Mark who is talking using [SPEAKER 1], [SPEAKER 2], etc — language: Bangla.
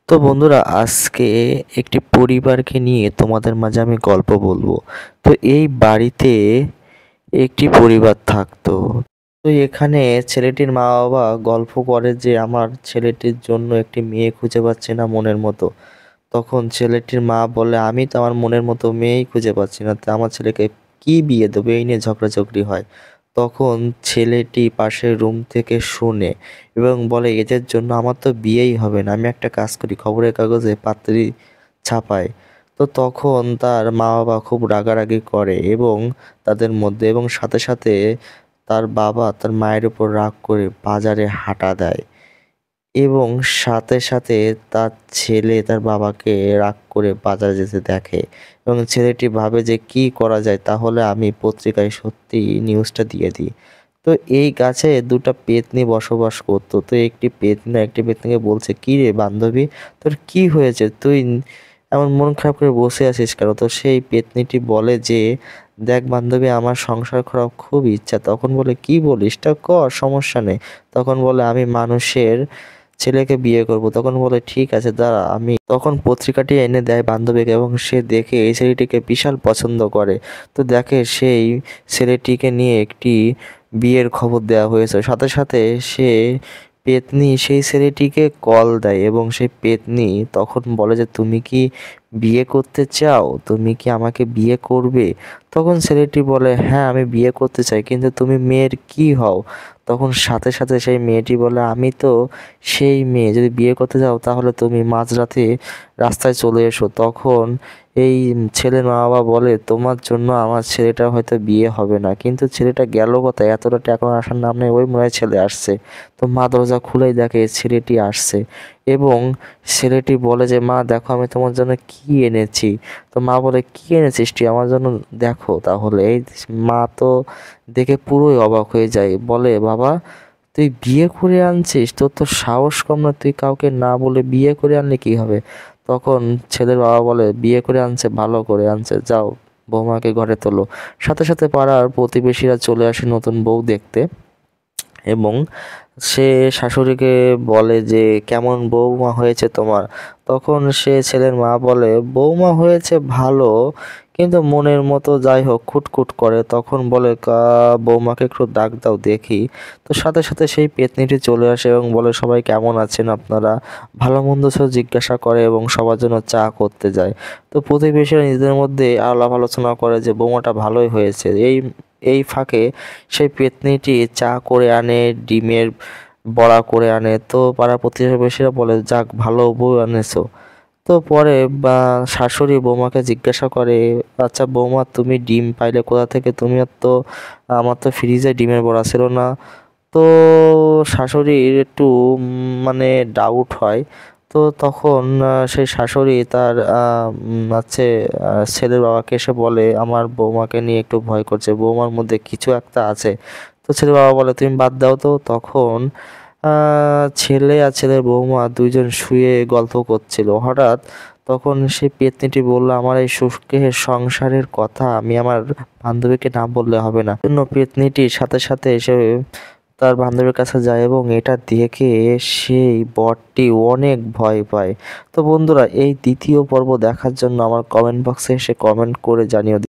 [SPEAKER 1] তো বন্ধুরা, আজকে একটি পরিবারকে নিয়ে তোমাদের মাঝে আমি গল্প বলবো। তো এই বাড়িতে একটি পরিবার থাকতো। তো এখানে ছেলেটির মা বাবা গল্প করে যে আমার ছেলেটির জন্য একটি মেয়ে খুঁজে পাচ্ছি না মনের মতো। তখন ছেলেটির মা বলে, আমি তো আমার মনের মতো মেয়েই খুঁজে পাচ্ছি না, তা আমার ছেলেকে কি বিয়ে দেবো, এই নিয়ে ঝগড়াঝগড়ি হয়। তখন ছেলেটি পাশের রুম থেকে শুনে এবং বলে, এদের জন্য আমার তো বিয়েই হবে না, আমি একটা কাজ করি, খবরের কাগজে পাত্রী ছাপাই। তো তখন তার মা বাবা খুব রাগারাগি করে এবং তাদের মধ্যে, এবং সাথে সাথে তার বাবা তার মায়ের উপর রাগ করে বাজারে হাঁটা দেয় এবং সাথে সাথে তার ছেলে তার বাবাকে রাগ করে বাজারে যেতে দেখে এবং ছেলেটি ভাবে যে কি করা যায়, তাহলে আমি পত্রিকায় সত্যি নিউজটা দিয়ে দিই। তো এই গাছে দুটো পেতনি বসবাস করতো। তো একটি পেতনিকে বলছে, কি রে বান্ধবী, তোর কি হয়েছে, তুই এমন মন খারাপ করে বসে আছিস কেন? তো সেই পেতনিটি বলে যে, দেখ বান্ধবী, আমার সংসার করার খুব ইচ্ছা। তখন বলে, কি বলিস, তা কর, সমস্যা নেই। তখন বলে, আমি মানুষের ছেলেকে বিয়ে করব। তখন বলে, ঠিক আছে দাঁড়া, আমি তখন পত্রিকাটি এনে দেয় বান্ধবীকে এবং সে দেখে এই ছেলেটিকে বিশাল পছন্দ করে। তো দেখে সেই ছেলেটিকে নিয়ে একটি বিয়ের খবর দেওয়া হয়েছে। সাথে সাথে সে পেতনি সেই ছেলেটিকে কল দেয় এবং সেই পেতনি তখন বলে যে, তুমি কি বিয়ে করতে চাও, তুমি কি আমাকে বিয়ে করবে? তখন ছেলেটি বলে, হ্যাঁ আমি বিয়ে করতে চাই, কিন্তু তুমি মেয়ের কি হও? তখন সাথে সাথে সেই মেয়েটি বলে, আমি তো সেই মেয়ে, যদি বিয়ে করতে যাও তাহলে তুমি মাঝরাতে রাস্তায় চলে এসো। তখন এই ছেলের মা বাবা বলে, তোমার জন্য আমার ছেলেটা হয়তো বিয়ে হবে না। কিন্তু ছেলেটা গেল কোথায়, এত রাতে এখন আসার নাম নেই, ওই মনে হয় ছেলে আসছে। তো মা দরজা খুলেই দেখে ছেলেটি আসছে এবং ছেলেটি বলে যে, মা দেখো আমি তোমার জন্য কি এনেছি। তো মা বলে, কি এনেছিস তুই আমার জন্য, দেখো তাহলে। এই মা তো দেখে পুরোই অবাক হয়ে যায়, বলে, বাবা তুই বিয়ে করে আনছিস, তোর তো সাহস কম না, তুই কাউকে না বলে বিয়ে করে আনলে কি হবে? তখন ছেলের বাবা বলে, বিয়ে করে আনছে, ভালো করে আনছে, যাও বৌমাকে ঘরে তোলো। সাথে সাথে পাড়ার প্রতিবেশীরা চলে আসে নতুন বউ দেখতে এবং সে শাশুড়িকে বলে যে, কেমন বৌমা হয়েছে তোমার? তখন সে ছেলের মা বলে, বৌমা হয়েছে ভালো, কিন্তু মনের মতো যাই হোক খুটখুট করে। তখন বলে, বৌমাকে একটু ডাক দাও দেখি। তো সাথে সাথে সেই পেতনিটি চলে আসে এবং বলে, সবাই কেমন আছেন আপনারা, ভালো মন্দ সব জিজ্ঞাসা করে এবং সবার জন্য চা করতে যায়। তো প্রতিবেশীরা নিজেদের মধ্যে আলাপ আলোচনা করে যে বৌমাটা ভালোই হয়েছে। এই এই ফাঁকে সেই পেতনিটি চা করে আনে, ডিমের বড়া করে আনে। তো পাড়া প্রতিবেশীরা বলে, যাক ভালো বউ এনেছো। তো পরে বা শাশুড়ি বৌমাকে জিজ্ঞাসা করে, আচ্ছা বৌমা, তুমি ডিম পাইলে কোথা থেকে? তুমি তো, আমার তো ফ্রিজে ডিমের বড়া ছিল না। তো শাশুড়ির একটু মানে ডাউট হয়। তো তখন সেই শাশুড়ি তার আছে ছেলের বাবাকে এসে বলে, আমার বৌমাকে নিয়ে একটু ভয় করছে, বৌমার মধ্যে কিছু একটা আছে। তো ছেলের বাবা বলে, তুমি বাদ দাও তো। তখন ছেলে আর ছেলের বৌমা দুইজন শুয়ে গল্প করছিল। হঠাৎ তখন সেই পেতনিটি বলল, আমার এই সুখের সংসারের কথা আমি আমার বান্ধবীকে না বললে হবে না। জন্য পেতনিটির সাথে সাথে এসে তার বান্ধবীর কাছে যায় এবং এটা দেখে সেই বরটি অনেক ভয় পায়। তো বন্ধুরা, এই দ্বিতীয় পর্ব দেখার জন্য আমার কমেন্ট বক্সে এসে কমেন্ট করে জানিও।